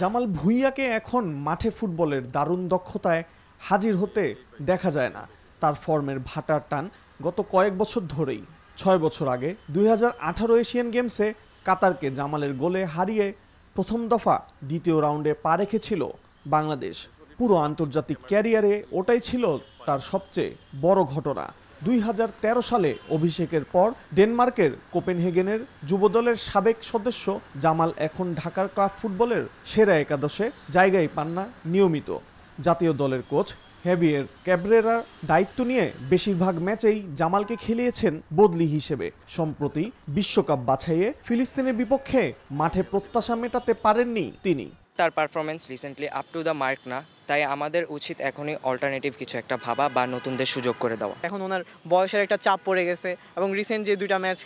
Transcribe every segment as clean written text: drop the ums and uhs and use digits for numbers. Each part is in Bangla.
জামাল ভুঁইয়াকে এখন মাঠে ফুটবলের দারুণ দক্ষতায় হাজির হতে দেখা যায় না। তার ফর্মের ভাটার টান গত কয়েক বছর ধরেই। 6 বছর আগে 2018 এশিয়ান গেমসে কাতারকে জামালের গোলে হারিয়ে প্রথম দফা দ্বিতীয় রাউন্ডে পা রেখেছিল বাংলাদেশ। পুরো আন্তর্জাতিক ক্যারিয়ারে ওটাই ছিল তার সবচেয়ে বড় ঘটনা। 2013 সালে অভিষেকের পর ডেনমার্কের কোপেনহেগেনের যুবদলের সাবেক সদস্য জামাল এখন ঢাকার ক্লাব ফুটবলের সেরা একাদশে জায়গাই পান না নিয়মিত। জাতীয় দলের কোচ হেভিয়ের ক্যাব্রেরা দায়িত্ব নিয়ে বেশিরভাগ ম্যাচেই জামালকে খেলিয়েছেন বদলি হিসেবে। সম্প্রতি বিশ্বকাপ বাছাইয়ে ফিলিস্তিনের বিপক্ষে মাঠে প্রত্যাশা মেটাতে পারেননি তিনি। তার performance recently up to the mark না, তাই আমাদের উচিত এখনই অল্টারনেটিভ কিছু একটা ভাবা বা নতুনদের সুযোগ করে দেওয়া। এখন ওনার বয়সের একটা চাপ পড়ে গেছে এবং রিসেন্ট যে 2টা ম্যাচ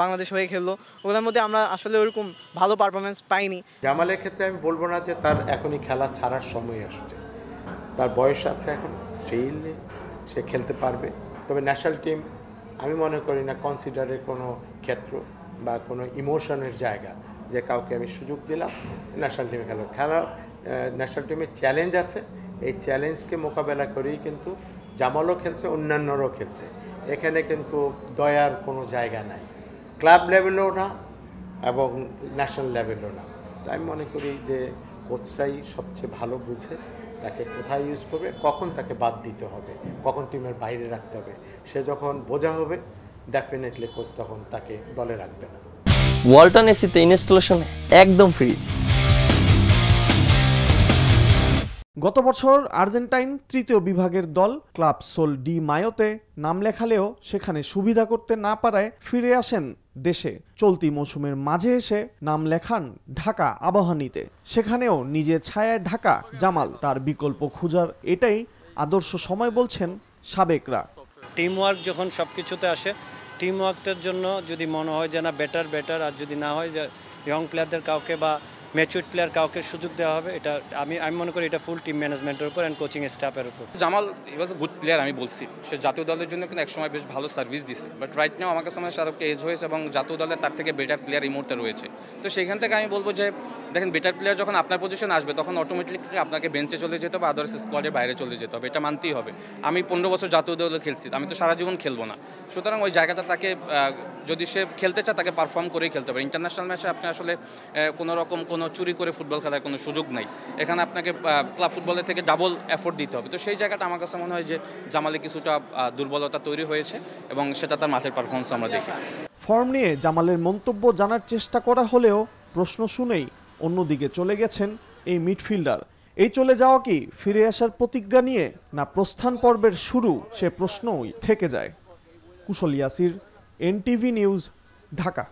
বাংলাদেশ হয়ে খেললো ওদের মধ্যে আমরা আসলে ওরকম ভালো পারফরমেন্স পাইনি। জামালের ক্ষেত্রে আমি বলবো না যে তার এখনই খেলা ছাড়ার সময় আসছে, তার বয়স আছে, এখন স্টিল সে খেলতে পারবে। তবে ন্যাশনাল টিম আমি মনে করি না কনসিডারের কোনো ক্ষেত্র বা কোনো ইমোশনের জায়গা যে কাউকে আমি সুযোগ দিলাম ন্যাশনাল টিমে খেলা ন্যাশনাল টিমের চ্যালেঞ্জ আছে, এই চ্যালেঞ্জকে মোকাবেলা করেই কিন্তু জামালও খেলছে, অন্যান্যরাও খেলছে। এখানে কিন্তু দয়ার কোনো জায়গা নাই, ক্লাব লেভেলও না এবং ন্যাশনাল লেভেলও না। তাই আমি মনে করি যে কোচটাই সবচেয়ে ভালো বুঝে তাকে কোথায় ইউজ করবে, কখন তাকে বাদ দিতে হবে, কখন টিমের বাইরে রাখতে হবে। সে যখন বোঝা হবে ডেফিনেটলি কোচ তখন তাকে দলে রাখবে না। ওয়ালটন এসিতে ইনস্টলেশন একদম ফ্রি। গত বছর আর্জেন্টাইন তৃতীয় বিভাগের দল ক্লাব সোল ডি মায়োতে নাম লেখালেও সেখানে সুবিধা করতে না পারায় ফিরে আসেন দেশে। চলতি মৌসুমের মাঝে এসে নাম লেখান ঢাকা আবাহনীতে। সেখানেও নিজের ছায়ায় ঢাকা জামাল। তার বিকল্প খোঁজার এটাই আদর্শ সময় বলছেন সাবেকরা। টিম ওয়ার্ক যখন সব কিছুতে আসে, টিম ওয়ার্কটার জন্য যদি মনে হয় যে না বেটার, আর যদি না হয় যে ইয়ং প্লেয়ারদের কাউকে বা ম্যাচুরড প্লেয়ার কাউকে সুযোগ দেওয়া হবে, এটা আমি মনে করি এটা ফুল টিম ম্যানেজমেন্টের উপর অ্যান্ড কোচিং স্টাফের উপর। জামাল হি ওয়াজ এ গুড প্লেয়ার, আমি বলছি সে জাতীয় দলের জন্য কিন্তু একসময় বেশ ভালো সার্ভিস দিছে, বাট রাইট নাও আমার কাছে শাহরুখকে এজ হয়েছে এবং জাতীয় দলে তার থেকে বেটার প্লেয়ার এই মুহূর্তে রয়েছে। তো সেইখান থেকে আমি বলবো যে দেখেন বেটার প্লেয়ার যখন আপনার পজিশন আসবে তখন অটোমেটিকলি আপনাকে বেঞ্চে চলে যেতে হবে, আদার্স স্কোয়াডের বাইরে চলে যেতে হবে, এটা মানতেই হবে। আমি 15 বছর জাতীয় দলে খেলছি, আমি তো সারা জীবন খেলবো না। সুতরাং ওই জায়গাটা তাকে যদি সে খেলতে চায় তাকে পারফর্ম করেই খেলতে হবে। ইন্টারন্যাশনাল ম্যাচে আপনি আসলে কোনো রকম কোনো চুরি করে ফুটবল খেলার কোনো সুযোগ নাই, এখানে আপনাকে ক্লাব ফুটবলের থেকে ডাবল এফোর্ট দিতে হবে। তো সেই জায়গাটা আমার কাছে মনে হয় যে জামালে কিছুটা দুর্বলতা তৈরি হয়েছে এবং সেটা তার মাঠের পারফরমেন্স আমরা দেখি। ফর্ম নিয়ে জামালের মন্তব্য জানার চেষ্টা করা হলেও প্রশ্ন শুনেই অন্যদিকে চলে গেছেন এই মিডফিল্ডার। এই চলে যাওয়া কি ফিরে আসার প্রতিজ্ঞা নিয়ে না প্রস্থান পর্বের শুরু, সে প্রশ্নই থেকে যায়। কুশল ইয়াসির, এনটিভি নিউজ, ঢাকা।